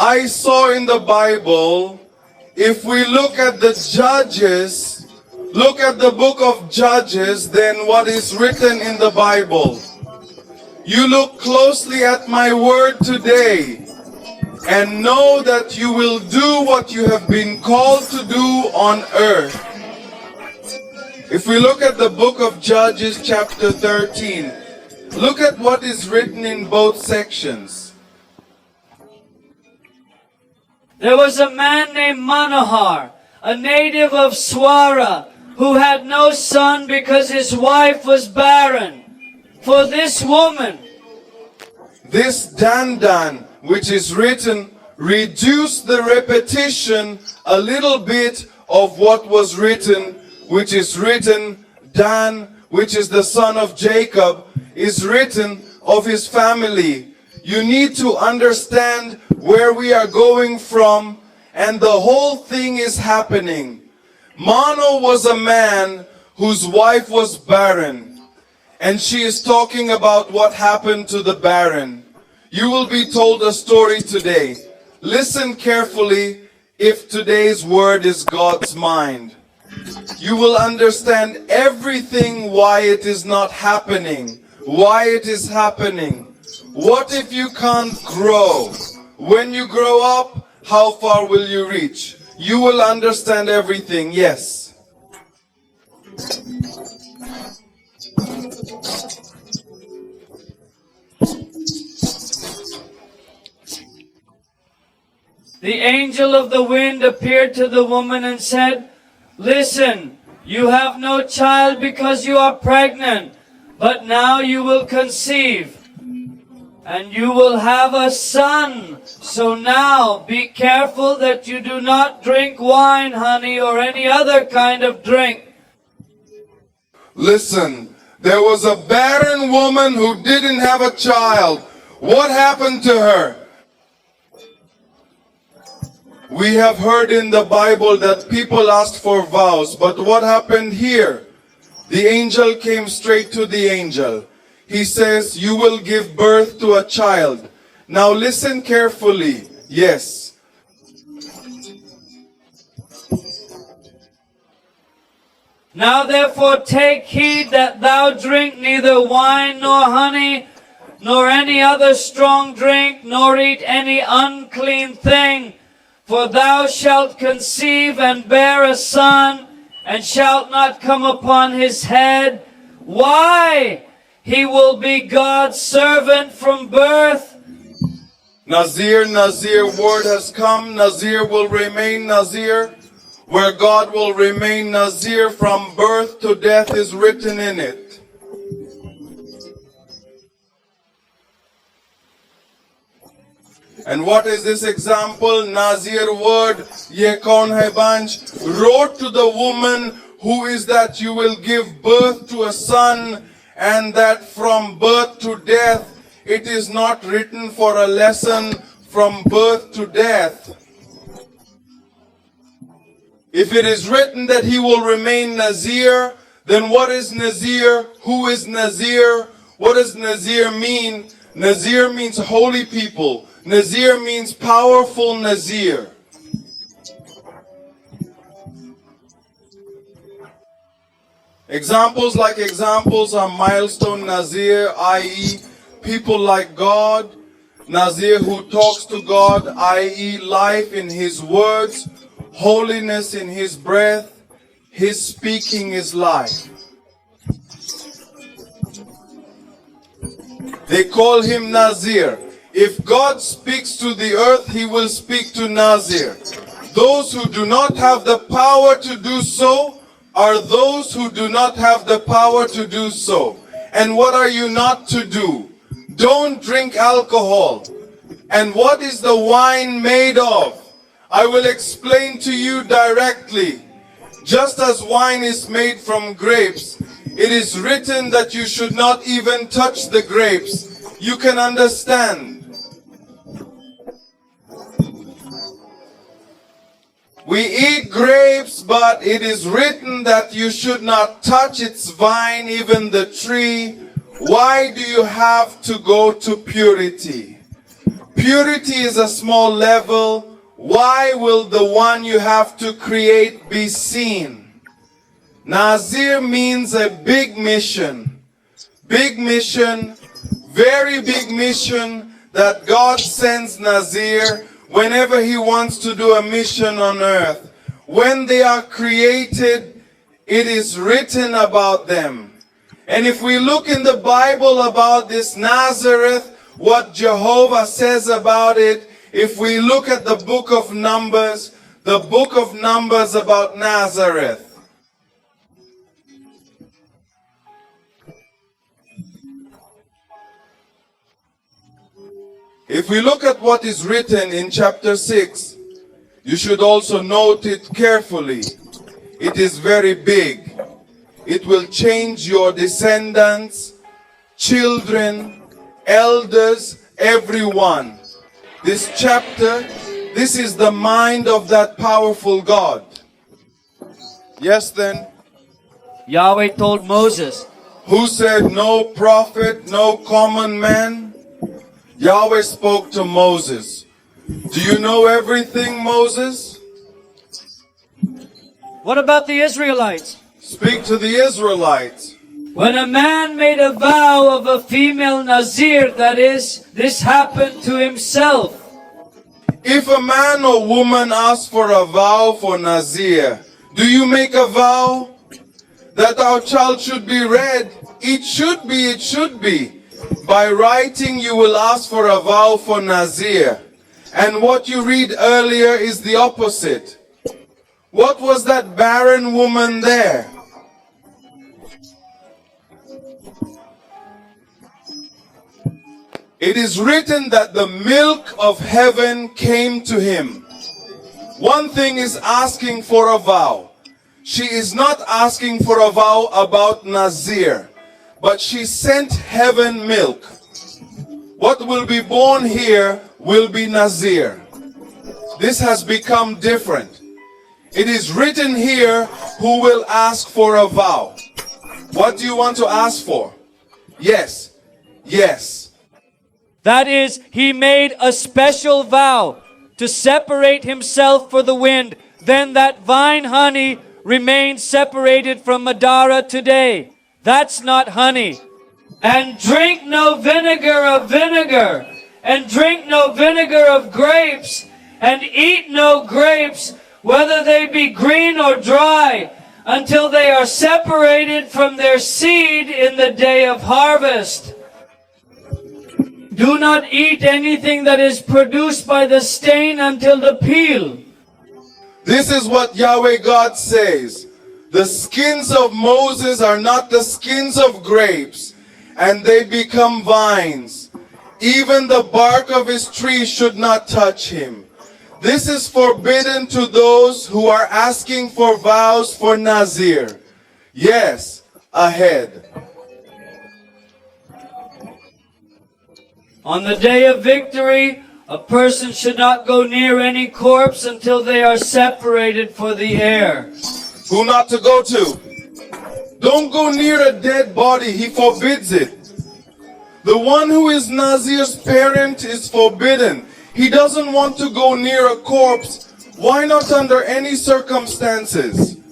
I saw in the Bible, if we look at the Judges, look at the book of Judges, then what is written in the Bible. You look closely at my word today and know that you will do what you have been called to do on earth. If we look at the book of Judges chapter 13, look at what is written in both sections. There was a man named Manohar, a native of Swara, who had no son because his wife was barren. For this woman, this Dandan, which is written, reduce the repetition a little bit of what was written, which is written, Dan, which is the son of Jacob, is written of his family. You need to understand where we are going from, and the whole thing is happening. Mano was a man whose wife was barren, and she is talking about what happened to the barren. You will be told a story today. Listen carefully if today's word is God's mind. You will understand everything why it is not happening, why it is happening. What if you can't grow? When you grow up, how far will you reach? You will understand everything, yes. the angel of the wind appeared to the woman and said, "Listen, you have no child because you are pregnant, but now you will conceive, and you will have a son. So now be careful that you do not drink wine, honey, or any other kind of drink." Listen, there was a barren woman who didn't have a child. What happened to her? We have heard in the Bible that people asked for vows, but what happened here? The angel came straight to the angel. He says, "You will give birth to a child." Now listen carefully. Yes. "Now therefore take heed that thou drink neither wine nor honey, nor any other strong drink, nor eat any unclean thing. For thou shalt conceive and bear a son, and shalt not come upon his head. Why? He will be God's servant from birth." Nazir, Nazir, word has come. Nazir will remain Nazir. Where God will remain Nazir from birth to death is written in it. And what is this example? Nazir word, Yekon Hebanj, wrote to the woman, who is that you will give birth to a son, and that from birth to death, it is not written for a lesson from birth to death. If it is written that he will remain Nazir, then what is Nazir? Who is Nazir? What does Nazir mean? Nazir means holy people. Nazir means powerful Nazir. Examples are milestone Nazir, i.e. people like God. Nazir who talks to God, i.e. life in his words, holiness in his breath, his speaking is life. They call him Nazir. If God speaks to the earth, he will speak to Nazir. Those who do not have the power to do so are those who do not have the power to do so. And what are you not to do? Don't drink alcohol. And what is the wine made of? I will explain to you directly. Just as wine is made from grapes, it is written that you should not even touch the grapes. You can understand. We eat grapes, but it is written that you should not touch its vine, even the tree. Why do you have to go to purity? purity is a small level, why will the one you have to create be seen? Nazir means a big mission. Big mission, very big mission that God sends Nazir whenever He wants to do a mission on earth. When they are created, it is written about them. And if we look in the Bible about this Nazareth, what Jehovah says about it, if we look at the book of Numbers about Nazareth. If we look at what is written in chapter 6, you should also note it carefully. It is very big. It will change your descendants, children, elders, everyone. This chapter, this is the mind of that powerful God. Yes, then. Yahweh told Moses, Who said no prophet, no common man? Yahweh spoke to Moses. Do you know everything, Moses? what about the Israelites? Speak to the Israelites. When a man made a vow of a female Nazir, that is, this happened to himself. If a man or woman asks for a vow for Nazir, do you make a vow that our child should be read? It should be. By writing, you will ask for a vow for Nazir. And what you read earlier is the opposite. What was that barren woman there? It is written that the milk of heaven came to him. One thing is asking for a vow. She is not asking for a vow about Nazir, but she sent heaven milk. What will be born here will be Nazir. This has become different. It is written here who will ask for a vow. What do you want to ask for? Yes. That is, he made a special vow to separate himself for the wind. Then that vine honey remains separated from Madara today. That's not honey. And drink no vinegar of vinegar, and drink no vinegar of grapes, and eat no grapes, whether they be green or dry, until they are separated from their seed in the day of harvest. Do not eat anything that is produced by the stain until the peel. This is what Yahweh God says. The skins of Moses are not the skins of grapes, and they become vines. Even the bark of his tree should not touch him. This is forbidden to those who are asking for vows for Nazir. Yes, ahead. On the day of victory, a person should not go near any corpse until they are separated for the air. Who not to go to? Don't go near a dead body. He forbids it. The one who is Nazir's parent is forbidden. He doesn't want to go near a corpse. Why not under any circumstances?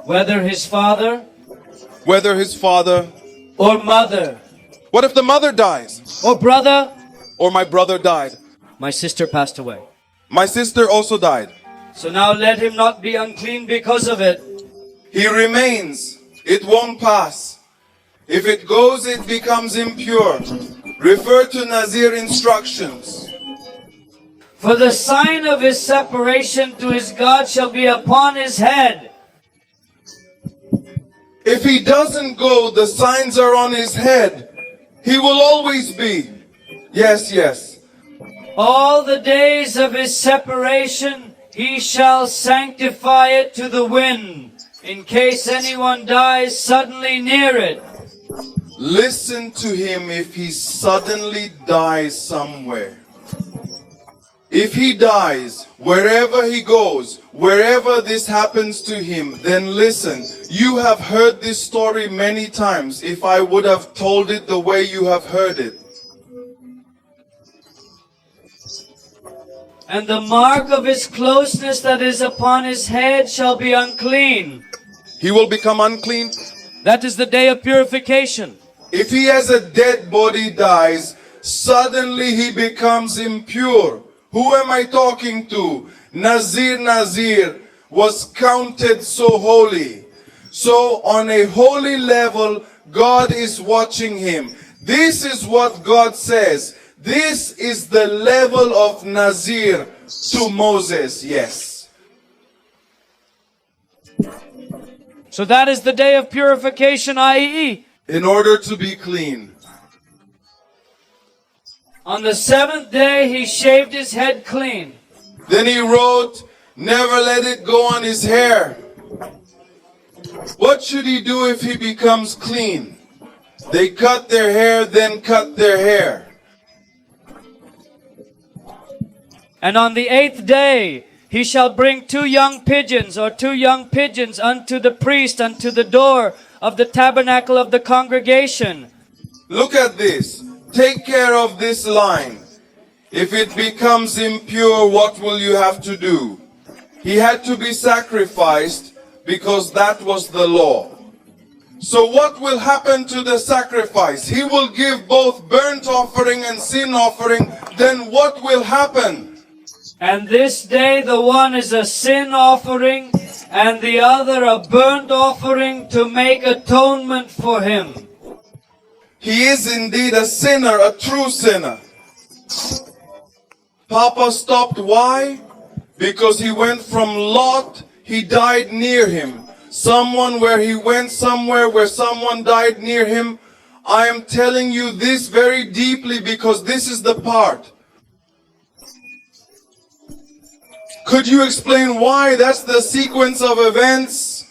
Whether his father or mother What if the mother dies? or brother. Or my brother died. My sister passed away. My sister also died. So now let him not be unclean because of it. He remains. It won't pass. If it goes, it becomes impure. Refer to Nazir instructions. For the sign of his separation to his God shall be upon his head. If he doesn't go, the signs are on his head. He will always be. Yes. All the days of his separation he shall sanctify it to the wind, in case anyone dies suddenly near it. Listen to him if he suddenly dies somewhere. If he dies, wherever he goes, wherever this happens to him, then listen, you have heard this story many times if I would have told it the way you have heard it. And the mark of his closeness that is upon his head shall be unclean. He will become unclean. That is the day of purification. If he has a dead body dies, suddenly he becomes impure. Who am I talking to? Nazir was counted so holy. So on a holy level, God is watching him. This is what God says. This is the level of Nazir to Moses, yes. So that is the day of purification, i.e., in order to be clean. on the seventh day he shaved his head clean. Then he wrote, never let it go on his hair. What should he do if he becomes clean? They cut their hair, then cut their hair. And on the eighth day he shall bring two young pigeons unto the priest unto the door of the tabernacle of the congregation. Look at this. Take care of this line. If it becomes impure, what will you have to do? He had to be sacrificed because that was the law. So what will happen to the sacrifice? He will give both burnt offering and sin offering. Then what will happen? And this day the one is a sin offering, and the other a burnt offering to make atonement for him. He is indeed a sinner, a true sinner. Papa stopped. Why? Because he went from Lot, he died near him. Someone where he went somewhere where someone died near him. I am telling you this very deeply because this is the part. Could you explain why? That's the sequence of events.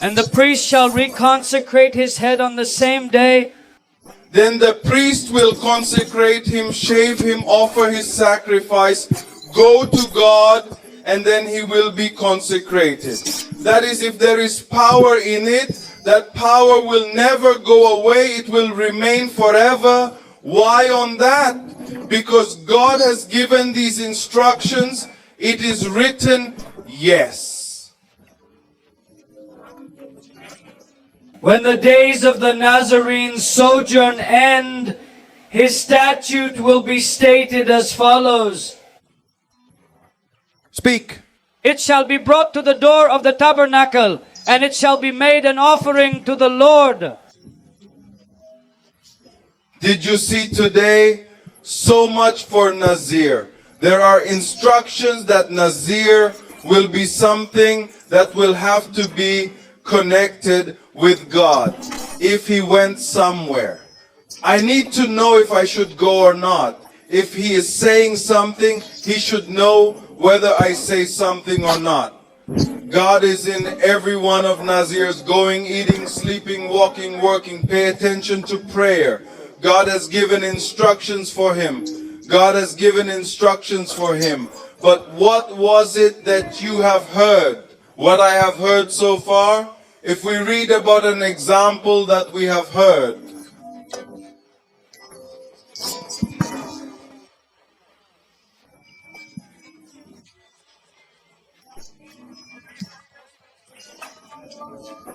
And the priest shall reconsecrate his head on the same day. Then the priest will consecrate him, shave him, offer his sacrifice, go to God, and then he will be consecrated. That is, if there is power in it, that power will never go away. It will remain forever. Why on that? Because God has given these instructions. It is written, yes. When the days of the Nazarene's sojourn end, his statute will be stated as follows. Speak. It shall be brought to the door of the tabernacle, and it shall be made an offering to the Lord. Did you see today? So much for Nazir. There are instructions that Nazir will be something that will have to be connected with God if he went somewhere. I need to know if I should go or not. If he is saying something, he should know whether I say something or not. God is in every one of Nazir's going, eating, sleeping, walking, working. Pay attention to prayer. God has given instructions for him. God has given instructions for him. But what was it that you have heard? What I have heard so far? If we read about an example that we have heard.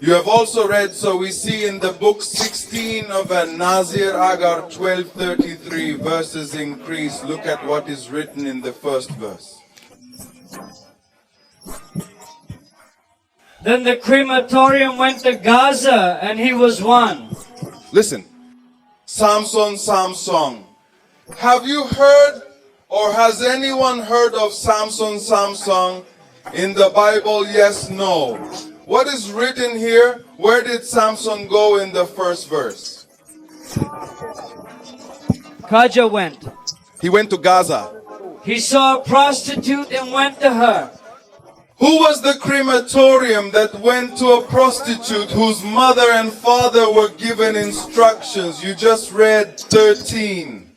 You have also read, so we see in the book 16 of Nazir Agar 12:33, verses increase. Look at what is written in the first verse. Then the crematorium went to Gaza, and he was one. Listen. Samson, Samson. Have you heard or has anyone heard of Samson, Samson in the Bible? Yes, no. What is written here? Where did Samson go in the first verse? Kaja went. He went to Gaza. He saw a prostitute and went to her. Who was the crematorium that went to a prostitute whose mother and father were given instructions? You just read 13.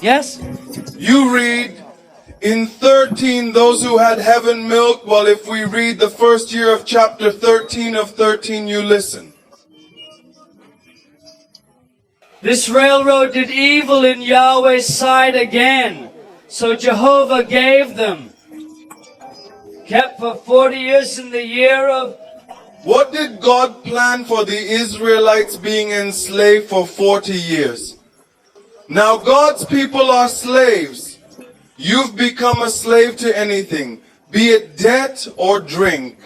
Yes? You read, In 13, those who had heaven milk, well, if we read the first year of chapter 13 of 13, you listen. This railroad did evil in Yahweh's sight again. So Jehovah gave them. Kept for 40 years in the year of... What did God plan for the Israelites being enslaved for 40 years? Now God's people are slaves. You've become a slave to anything, be it debt or drink.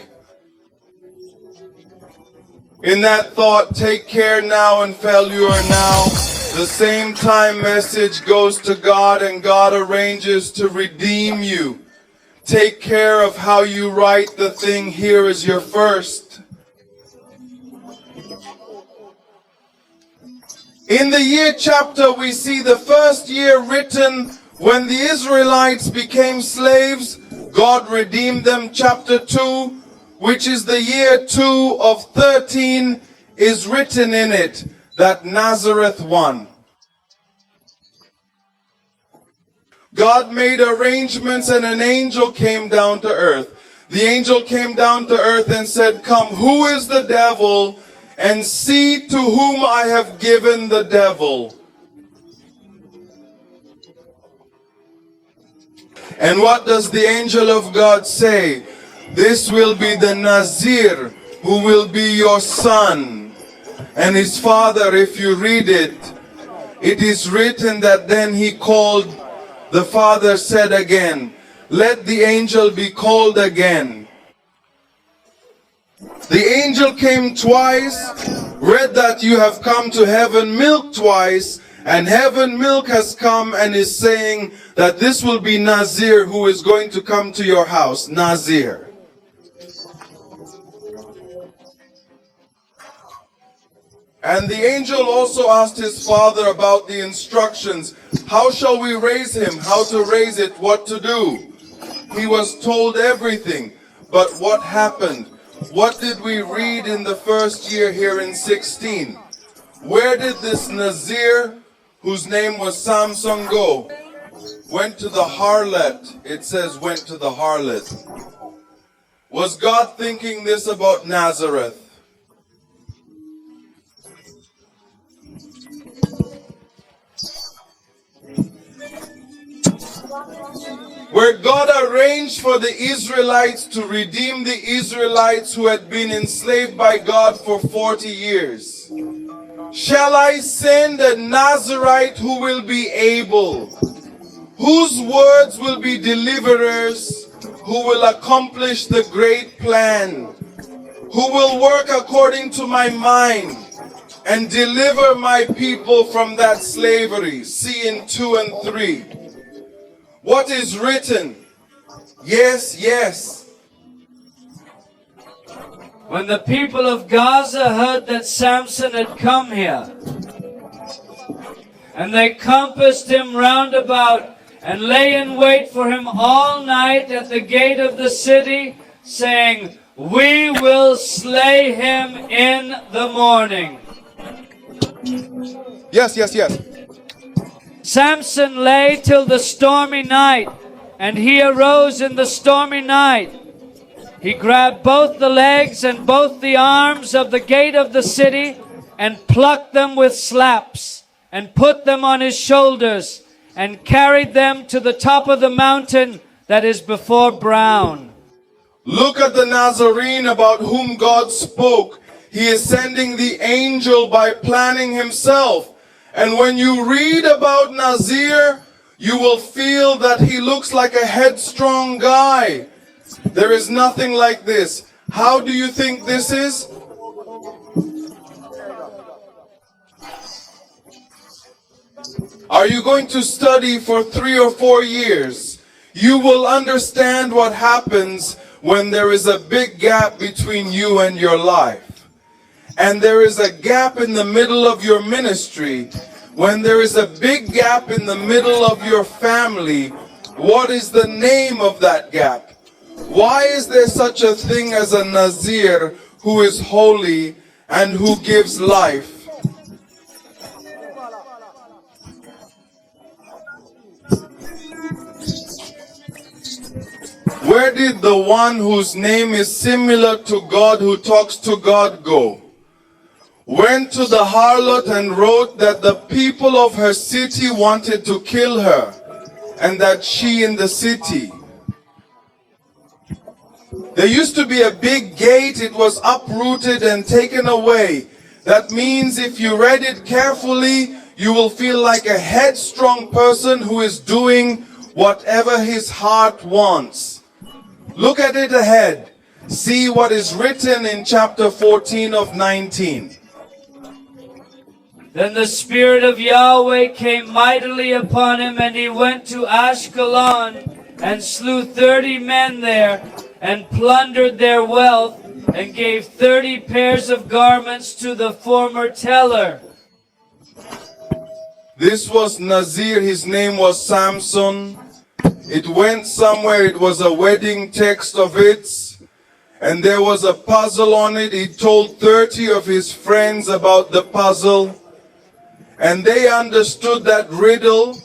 In that thought, take care now and failure now. The same time message goes to God, and God arranges to redeem you. Take care of how you write the thing. Here is your first. In the year chapter, we see the first year written when the Israelites became slaves. God redeemed them. Chapter 2, which is the year 2 of 13, is written in it, that Nazareth one. God made arrangements and an angel came down to earth. The angel came down to earth and said, come, who is the devil? And see to whom I have given the devil. And what does the angel of God say? This will be the Nazir, who will be your son. And his father, if you read it, it is written that then he called, the father said again, let the angel be called again. The angel came twice, read that you have come to heaven milk twice, and heaven milk has come and is saying that this will be Nazir who is going to come to your house, Nazir. And the angel also asked his father about the instructions. How shall we raise him? How to raise it? What to do? He was told everything. But what happened? What did we read in the first year here in 16? Where did this Nazir, whose name was Samson, go? Went to the harlot. It says went to the harlot. Was God thinking this about Nazareth? Where God arranged for the Israelites to redeem the Israelites who had been enslaved by God for 40 years. Shall I send a Nazarite who will be able, whose words will be deliverers, who will accomplish the great plan, who will work according to my mind and deliver my people from that slavery? See in 2 and 3. What is written? Yes, yes. When the people of Gaza heard that Samson had come here, and they compassed him round about, and lay in wait for him all night at the gate of the city, saying, we will slay him in the morning. Yes, yes, yes. Samson lay till the stormy night, and he arose in the stormy night. He grabbed both the legs and both the arms of the gate of the city, and plucked them with slaps, and put them on his shoulders, and carried them to the top of the mountain that is before Brown. Look at the Nazarene about whom God spoke. He is sending the angel by planning himself. And when you read about Nazir, you will feel that he looks like a headstrong guy. There is nothing like this. How do you think this is? Are you going to study for 3 or 4 years? You will understand what happens when there is a big gap between you and your life. And there is a gap in the middle of your ministry. When there is a big gap in the middle of your family, what is the name of that gap? Why is there such a thing as a Nazir who is holy and who gives life? Where did the one whose name is similar to God, who talks to God, go? Went to the harlot and wrote that the people of her city wanted to kill her, and that she in the city. There used to be a big gate. It was uprooted and taken away. That means if you read it carefully, you will feel like a headstrong person who is doing whatever his heart wants. Look at it ahead. See what is written in chapter 14 of 19. Then the Spirit of Yahweh came mightily upon him, and he went to Ashkelon and slew 30 men there, and plundered their wealth, and gave 30 pairs of garments to the former teller. This was Nazir. His name was Samson. It went somewhere. It was a wedding text of it. And there was a puzzle on it. He told 30 of his friends about the puzzle. And they understood that riddle.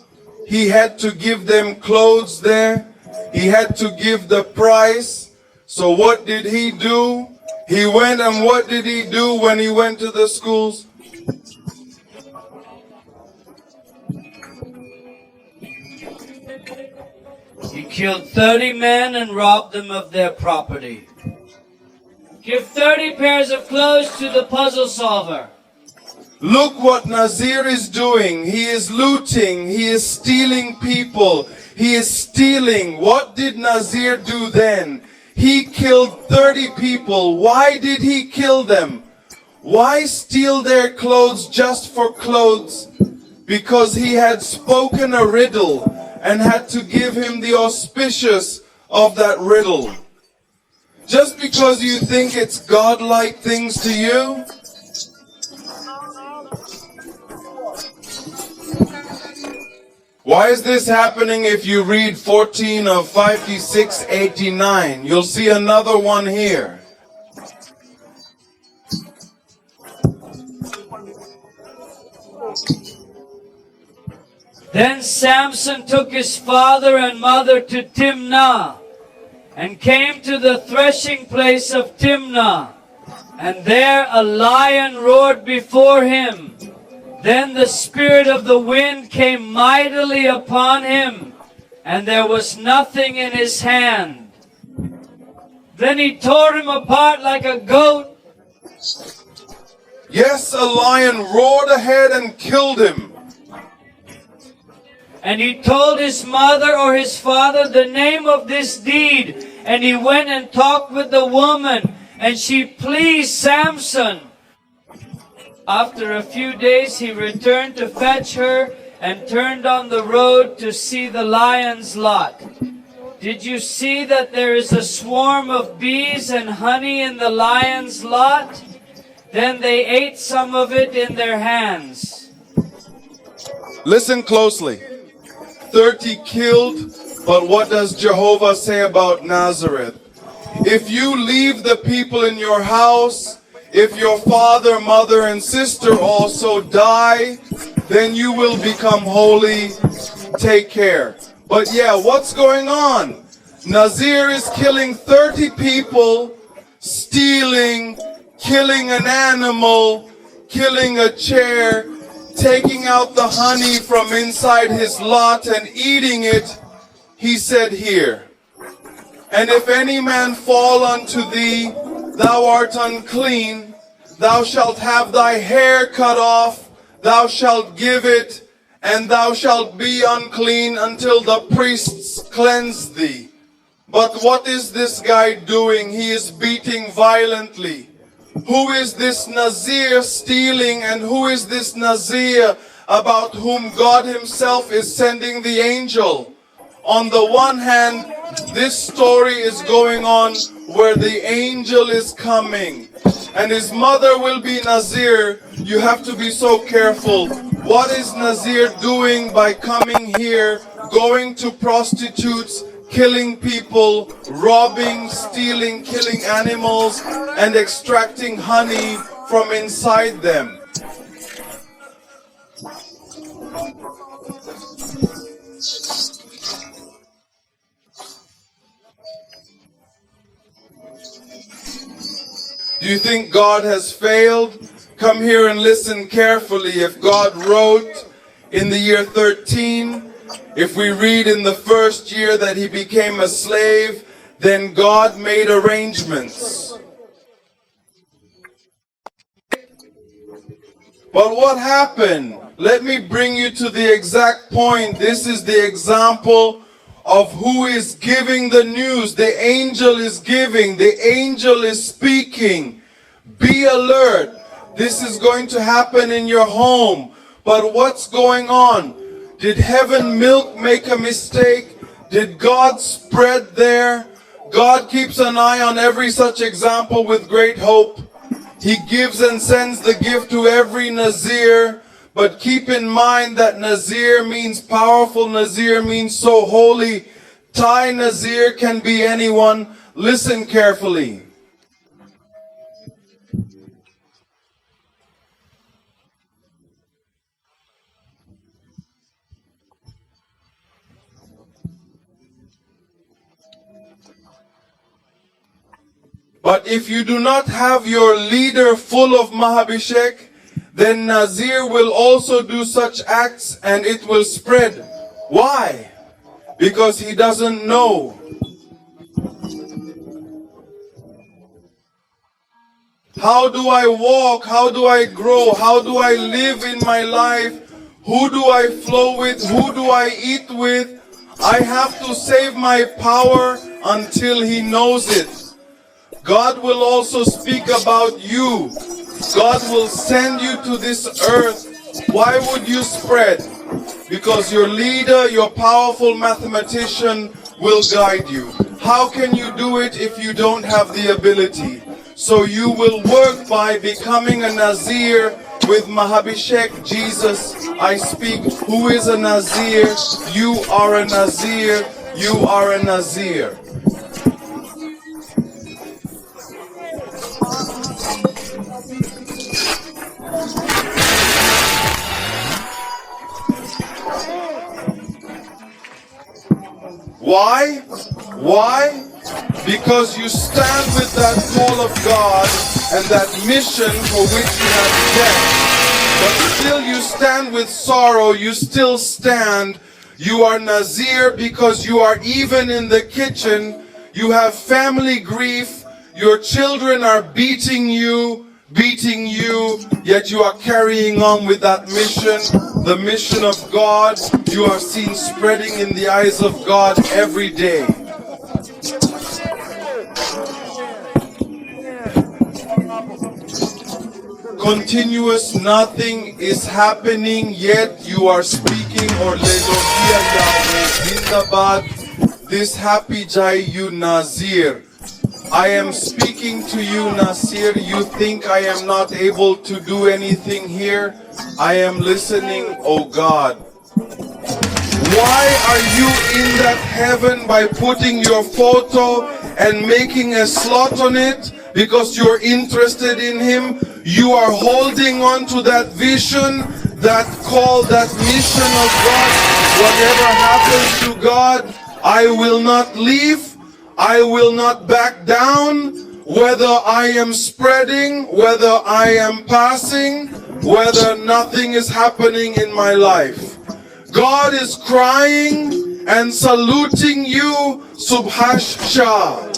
He had to give them clothes there. He had to give the price. So what did he do? He went, and what did he do when he went to the schools? He killed 30 men and robbed them of their property. Give 30 pairs of clothes to the puzzle solver. Look what Nazir is doing. He is looting. He is stealing people. He is stealing. What did Nazir do then? He killed 30 people. Why did he kill them? Why steal their clothes just for clothes? Because he had spoken a riddle and had to give him the auspicious of that riddle. Just because you think it's godlike things to you? Why is this happening? If you read 14 of 56:89, you'll see another one here. Then Samson took his father and mother to Timnah, and came to the threshing place of Timnah, and there a lion roared before him. Then the spirit of the wind came mightily upon him, and there was nothing in his hand. Then he tore him apart like a goat. Yes, a lion roared ahead and killed him. And he told his mother or his father the name of this deed. And he went and talked with the woman, and she pleased Samson. After a few days he returned to fetch her, and turned on the road to see the lion's lot. Did you see that there is a swarm of bees and honey in the lion's lot? Then they ate some of it in their hands. Listen closely. 30 killed, but what does Jehovah say about Nazareth? If you leave the people in your house, if your father, mother, and sister also die, then you will become holy. Take care. But yeah, what's going on? Nazir is killing 30 people, stealing, killing an animal, killing a chair, taking out the honey from inside his lot and eating it. He said here, and if any man fall unto thee, thou art unclean, thou shalt have thy hair cut off, thou shalt give it, and thou shalt be unclean until the priests cleanse thee. But what is this guy doing? He is beating violently. Who is this Nazir stealing, and who is this Nazir about whom God himself is sending the angel? On the one hand, this story is going on where the angel is coming, and his mother will be Nazir. You have to be so careful. What is Nazir doing by coming here, going to prostitutes, killing people, robbing, stealing, killing animals, and extracting honey from inside them? Do you think God has failed? Come here and listen carefully. If God wrote in the year 13, if we read in the first year that he became a slave, then God made arrangements. But what happened? Let me bring you to the exact point. This is the example of who is giving the news. The angel is giving. The angel is speaking. Be alert. This is going to happen in your home. But what's going on? Did heaven milk make a mistake? Did God spread there? God keeps an eye on every such example with great hope. He gives and sends the gift to every Nazir. But keep in mind that Nazir means powerful. Nazir means so holy. Thai Nazir can be anyone. Listen carefully. But if you do not have your leader full of Mahabhishek, then Nazir will also do such acts and it will spread. Why? Because he doesn't know. How do I walk? How do I grow? How do I live in my life? Who do I flow with? Who do I eat with? I have to save my power until he knows it. God will also speak about you. God will send you to this earth. Why would you spread? Because your leader, your powerful mathematician will guide you. How can you do it if you don't have the ability? So you will work by becoming a Nazir with Mahabhishek, Jesus. I speak. Who is a Nazir? You are a Nazir. You are a Nazir. Why? Why? Because you stand with that call of God and that mission for which you have death. But still you stand with sorrow, you still stand. You are Nazir because you are even in the kitchen. You have family grief. Your children are beating you, yet you are carrying on with that mission, the mission of God. You are seen spreading in the eyes of God every day. Continuous, nothing is happening, yet you are speaking or Ledokia Yahweh Zindabad, this happy Jai you Nazir. I am speaking to you, Nasir. You think I am not able to do anything here? I am listening, oh God. Why are you in that heaven by putting your photo and making a slot on it? Because you're interested in him. You are holding on to that vision, that call, that mission of God. Whatever happens to God, I will not leave. I will not back down, whether I am spreading, whether I am passing, whether nothing is happening in my life. God is crying and saluting you, Subhash Shah.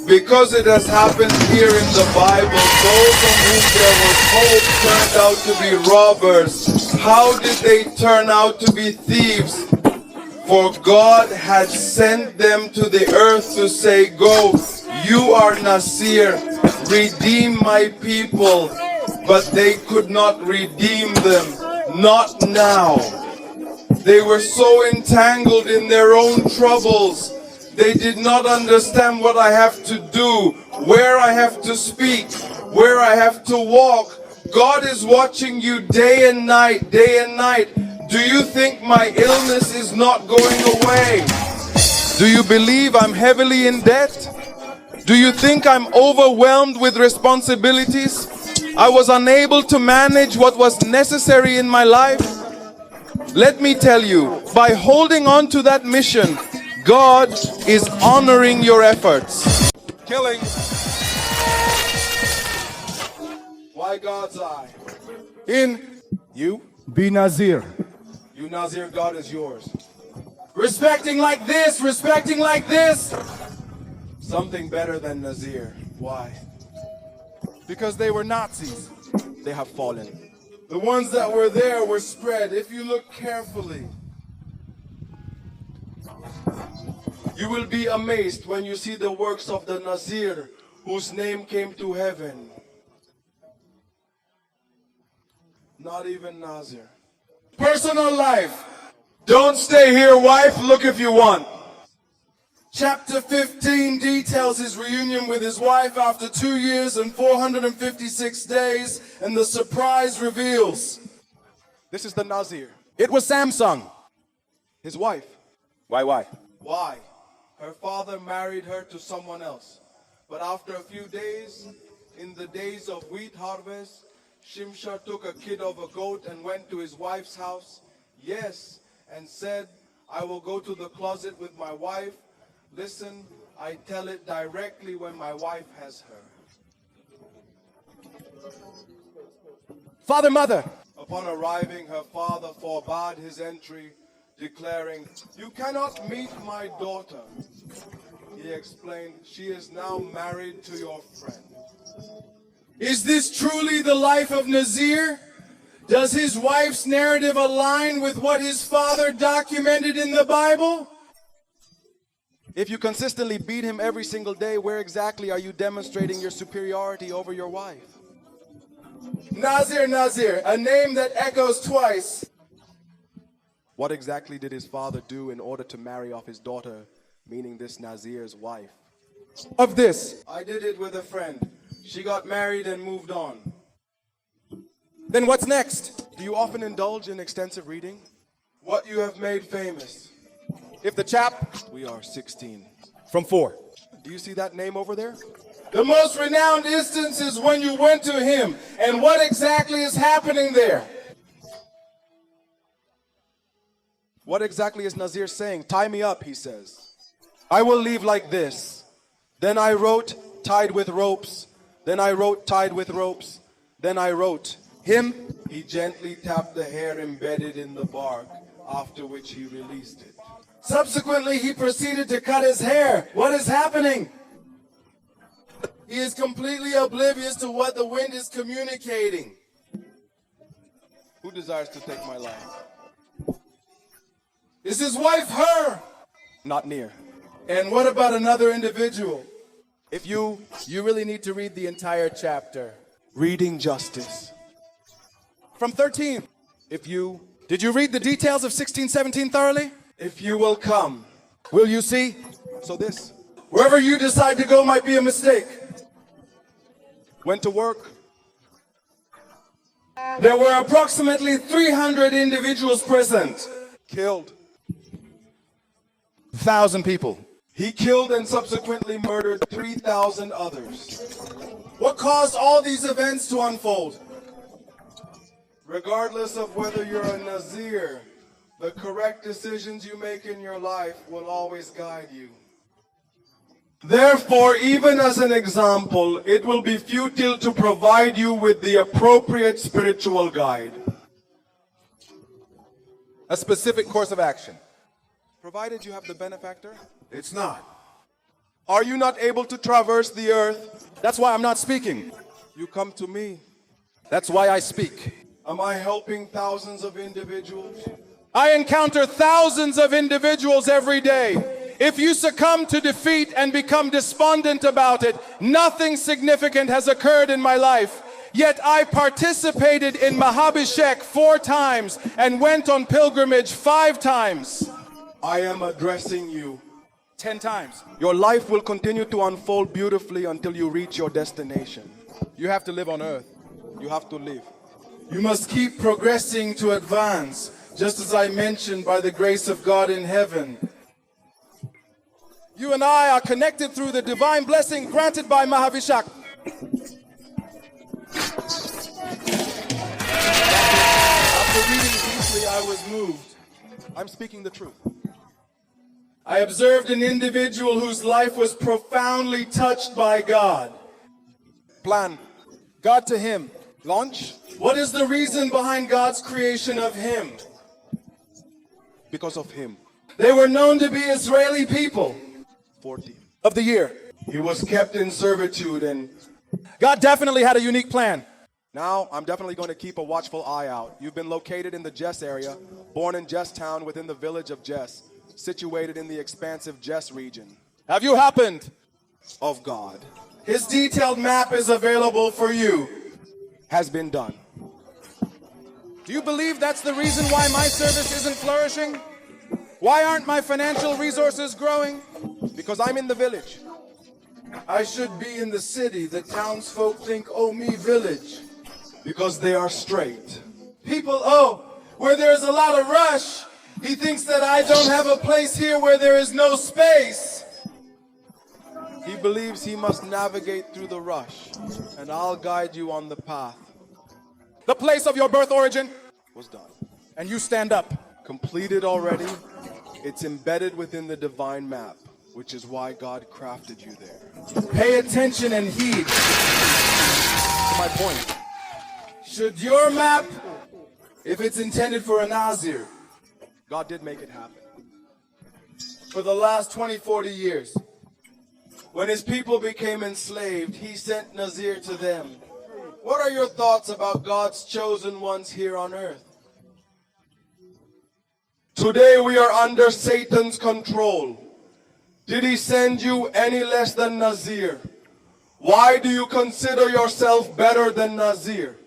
Because it has happened here in the Bible, those on whom there was hope turned out to be robbers. How did they turn out to be thieves? For God had sent them to the earth to say, go, you are Nasir, redeem my people. But they could not redeem them, not now. They were so entangled in their own troubles. They did not understand what I have to do, where I have to speak, where I have to walk. God is watching you day and night, day and night. Do you think my illness is not going away? Do you believe I'm heavily in debt? Do you think I'm overwhelmed with responsibilities? I was unable to manage what was necessary in my life? Let me tell you, by holding on to that mission, God is honoring your efforts. Killing. Why God's eye? In you. Be Nazir. You Nazir, God is yours. Respecting like this, respecting like this. Something better than Nazir. Why? Because they were Nazis. They have fallen. The ones that were there were spread. If you look carefully, you will be amazed when you see the works of the Nazir whose name came to heaven. Not even Nazir. Personal life. Don't stay here, wife. Look if you want. Chapter 15 details his reunion with his wife after 2 years and 456 days, and the surprise reveals. This is the Nazir. It was Samson, his wife. Why? Why? Her father married her to someone else. But after a few days, in the days of wheat harvest, Shimshar took a kid of a goat and went to his wife's house. Yes, and said, I will go to the closet with my wife. Listen, I tell it directly when my wife has her. Father, mother. Upon arriving, her father forbade his entry, declaring, you cannot meet my daughter. He explained, she is now married to your friend. Is this truly the life of Nazir? Does his wife's narrative align with what his father documented in the Bible? If you consistently beat him every single day, where exactly are you demonstrating your superiority over your wife? Nazir, Nazir, a name that echoes twice. What exactly did his father do in order to marry off his daughter, meaning this Nazir's wife? Of this, I did it with a friend. She got married and moved on. Then what's next? Do you often indulge in extensive reading? What you have made famous. If the chap, we are 16. From 4. Do you see that name over there? The most renowned instance is when you went to him. And what exactly is happening there? What exactly is Nazir saying? Tie me up, he says. I will leave like this. Then I wrote, tied with ropes. Then I wrote, tied with ropes. Then I wrote, him. He gently tapped the hair embedded in the bark, after which he released it. Subsequently, he proceeded to cut his hair. What is happening? He is completely oblivious to what the wind is communicating. Who desires to take my life? Is his wife her? Not near. And what about another individual? If you really need to read the entire chapter. Reading justice. From 13. Did you read the details of 1617 thoroughly? If you will come, will you see? So this, wherever you decide to go might be a mistake. Went to work. There were approximately 300 individuals present. Killed 1,000 people. He killed and subsequently murdered 3,000 others. What caused all these events to unfold? Regardless of whether you're a Nazir, the correct decisions you make in your life will always guide you. Therefore, even as an example, it will be futile to provide you with the appropriate spiritual guide. A specific course of action. Provided you have the benefactor, it's not. Are you not able to traverse the earth? That's why I'm not speaking. You come to me. That's why I speak. Am I helping thousands of individuals? I encounter thousands of individuals every day. If you succumb to defeat and become despondent about it, nothing significant has occurred in my life. Yet I participated in Mahabhishek 4 times and went on pilgrimage 5 times. I am addressing you 10 times. Your life will continue to unfold beautifully until you reach your destination. You have to live on earth. You have to live. You must keep progressing to advance, just as I mentioned, by the grace of God in heaven. You and I are connected through the divine blessing granted by Mahavishak. After reading deeply, I was moved. I'm speaking the truth. I observed an individual whose life was profoundly touched by God. Plan. God to him. Launch. What is the reason behind God's creation of him? Because of him. They were known to be Israeli people. 40 of the year. He was kept in servitude, and God definitely had a unique plan. Now, I'm definitely going to keep a watchful eye out. You've been located in the Jess area, born in Jess town within the village of Jess, situated in the expansive Jess region. Have you happened? Of God. his detailed map is available for you. Has been done. Do you believe that's the reason why my service isn't flourishing? Why aren't my financial resources growing? Because I'm in the village. I should be in the city. The townsfolk think, oh, me village, because they are straight. People, where there's a lot of rush, he thinks that I don't have a place here where there is no space. He believes he must navigate through the rush, and I'll guide you on the path. The place of your birth origin was done. And you stand up. Completed already. It's embedded within the divine map, which is why God crafted you there. Pay attention and heed. To my point. Should your map, if it's intended for a Nazir, God did make it happen. for the last 20, 40 years, when his people became enslaved, he sent Nazir to them. What are your thoughts about God's chosen ones here on earth? Today we are under Satan's control. Did he send you any less than Nazir? Why do you consider yourself better than Nazir?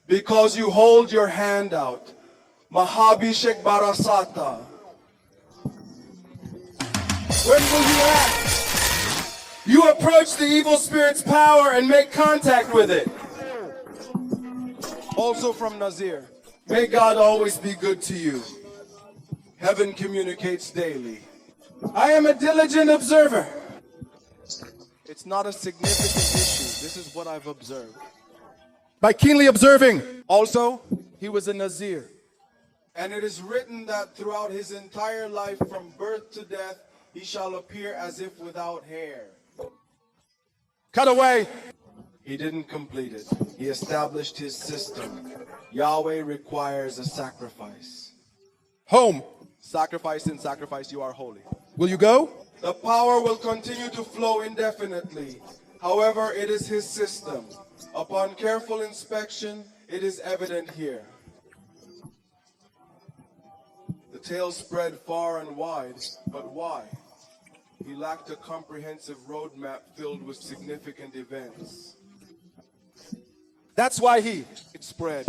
Because you hold your hand out. Mahabishek Barasata. When will you act? You approach the evil spirit's power and make contact with it. Also from Nazir. May God always be good to you. Heaven communicates daily. I am a diligent observer. It's not a significant issue. This is what I've observed. By keenly observing. Also, he was a Nazir. And it is written that throughout his entire life, from birth to death, he shall appear as if without hair. Cut away. He didn't complete it. He established his system. Yahweh requires a sacrifice. Home. Sacrifice and sacrifice, you are holy. Will you go? The power will continue to flow indefinitely. However, it is his system. Upon careful inspection, it is evident here. The tale spread far and wide, but why? He lacked a comprehensive roadmap filled with significant events. That's why it spread.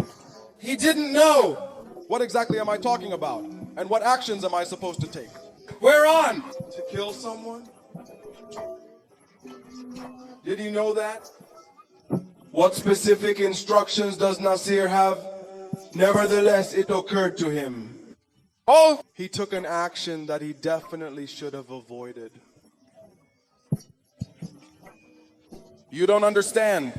He didn't know. What exactly am I talking about? And what actions am I supposed to take? Where on? To kill someone? Did he know that? What specific instructions does Nasir have? Nevertheless, it occurred to him. Oh! He took an action that he definitely should have avoided. You don't understand.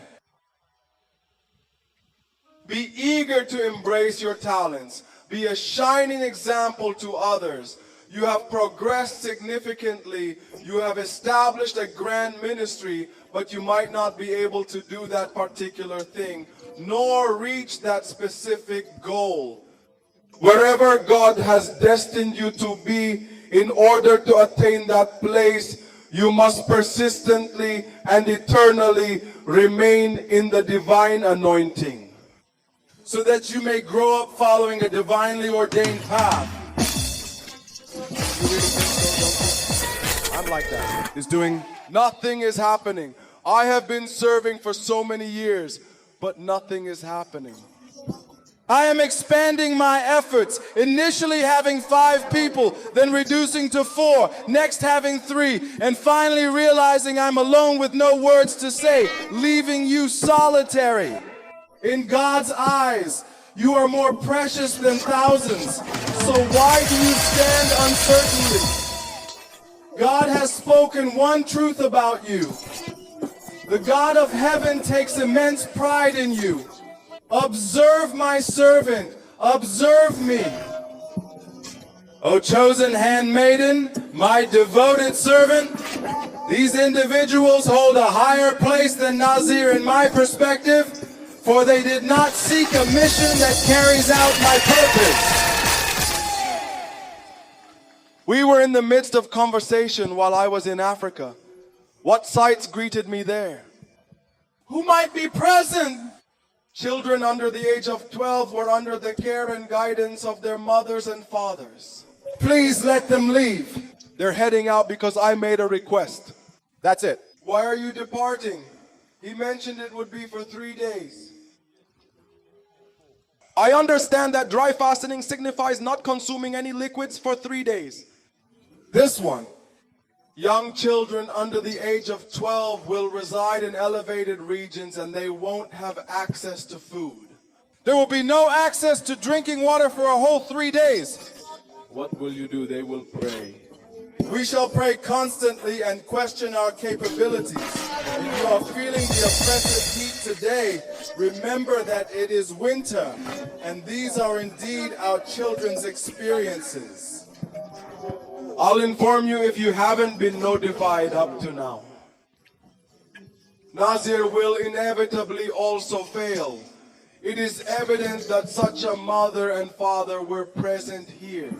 Be eager to embrace your talents. Be a shining example to others. You have progressed significantly. You have established a grand ministry, but you might not be able to do that particular thing, nor reach that specific goal. Wherever God has destined you to be, in order to attain that place, you must persistently and eternally remain in the divine anointing, so that you may grow up following a divinely ordained path. You really think so, don't you? I'm like that. Is doing nothing is happening. I have been serving for so many years, but nothing is happening. I am expanding my efforts, initially having 5 people, then reducing to 4, next having 3, and finally realizing I'm alone with no words to say, leaving you solitary. In God's eyes, you are more precious than thousands. So why do you stand uncertainly? God has spoken one truth about you. The God of heaven takes immense pride in you. Observe my servant. Observe me. O chosen handmaiden, my devoted servant, these individuals hold a higher place than Nazir in my perspective, for they did not seek a mission that carries out my purpose. We were in the midst of conversation while I was in Africa. What sights greeted me there? Who might be present? Children under the age of 12 were under the care and guidance of their mothers and fathers. Please let them leave. They're heading out because I made a request. That's it. Why are you departing? He mentioned it would be for 3 days. I understand that dry fasting signifies not consuming any liquids for 3 days. This one, young children under the age of 12 will reside in elevated regions and they won't have access to food. There will be no access to drinking water for a whole 3 days. What will you do? They will pray. We shall pray constantly and question our capabilities. If you are feeling the oppressive heat today, remember that it is winter, and these are indeed our children's experiences. I'll inform you if you haven't been notified up to now. Nazir will inevitably also fail. It is evident that such a mother and father were present here.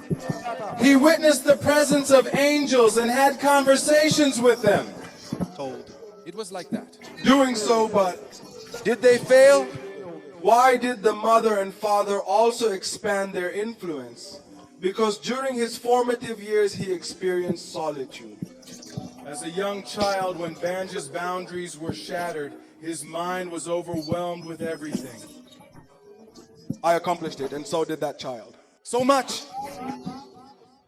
He witnessed the presence of angels and had conversations with them. Told. It was like that. Doing so, but did they fail? Why did the mother and father also expand their influence? Because during his formative years, he experienced solitude. As a young child, when Banja's boundaries were shattered, his mind was overwhelmed with everything. I accomplished it, and so did that child. So much.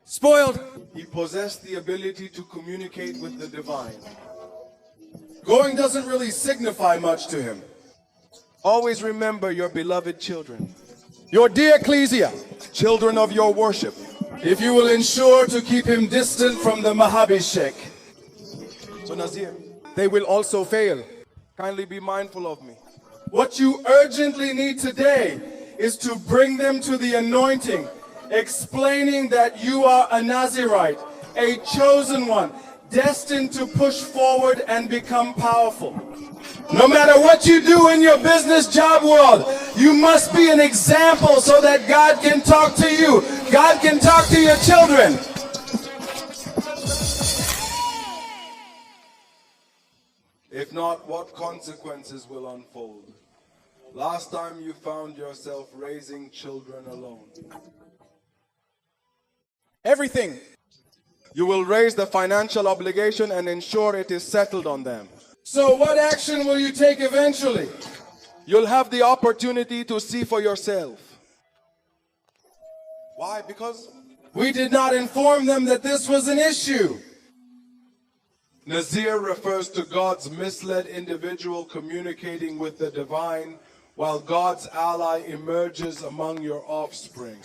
Spoiled. He possessed the ability to communicate with the divine. Going doesn't really signify much to him. Always remember your beloved children. Your dear ecclesia, children of your worship. If you will ensure to keep him distant from the Mahabishek. So Nazir, they will also fail. Kindly be mindful of me. What you urgently need today is to bring them to the anointing, explaining that you are a Nazirite, a chosen one, destined to push forward and become powerful. No matter what you do in your business job world, you must be an example so that God can talk to you. God can talk to your children. If not, what consequences will unfold? Last time you found yourself raising children alone. Everything. You will raise the financial obligation and ensure it is settled on them. So what action will you take eventually? You'll have the opportunity to see for yourself. Why? Because we did not inform them that this was an issue. Nazir refers to God's misled individual communicating with the divine, while God's ally emerges among your offspring.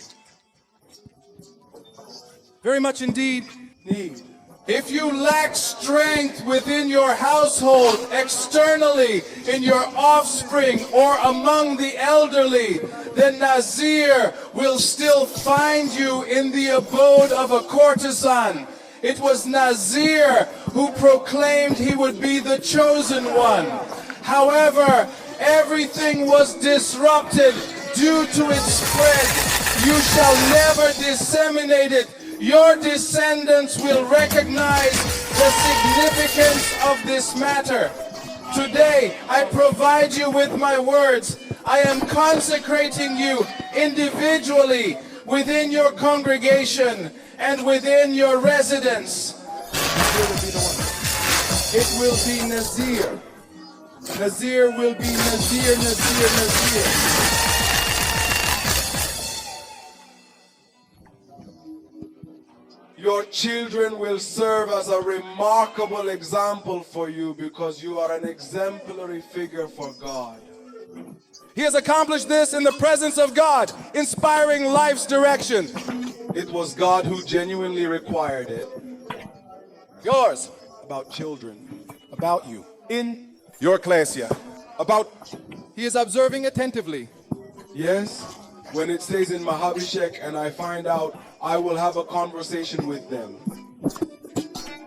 Very much indeed need. If you lack strength within your household, externally, in your offspring, or among the elderly, then Nazir will still find you in the abode of a courtesan. It was Nazir who proclaimed he would be the chosen one. However, everything was disrupted due to its spread. You shall never disseminate it. Your descendants will recognize the significance of this matter. Today, I provide you with my words. I am consecrating you individually within your congregation and within your residence. It will be Nazir. Nazir will be Nazir, Nazir, Nazir. Your children will serve as a remarkable example for you because you are an exemplary figure for God. He has accomplished this in the presence of God, inspiring life's direction. It was God who genuinely required it. Yours, about children, about you, in your ecclesia, about, he is observing attentively. Yes, when it stays in Mahabishek and I find out I will have a conversation with them.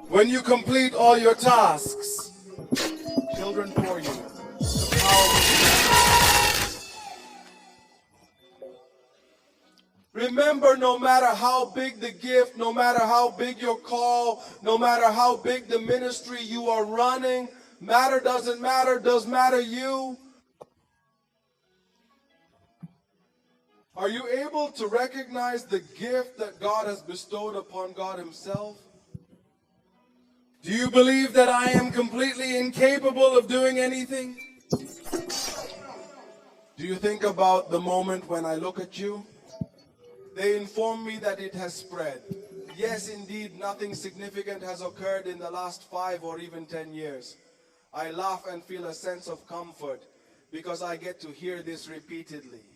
When you complete all your tasks, children for you. The power Remember, no matter how big the gift, no matter how big your call, no matter how big the ministry you are running, does matter you. Are you able to recognize the gift that God has bestowed upon God Himself? Do you believe that I am completely incapable of doing anything? Do you think about the moment when I look at you? They inform me that it has spread. Yes, indeed, nothing significant has occurred in the last 5 or even 10 years. I laugh and feel a sense of comfort because I get to hear this repeatedly.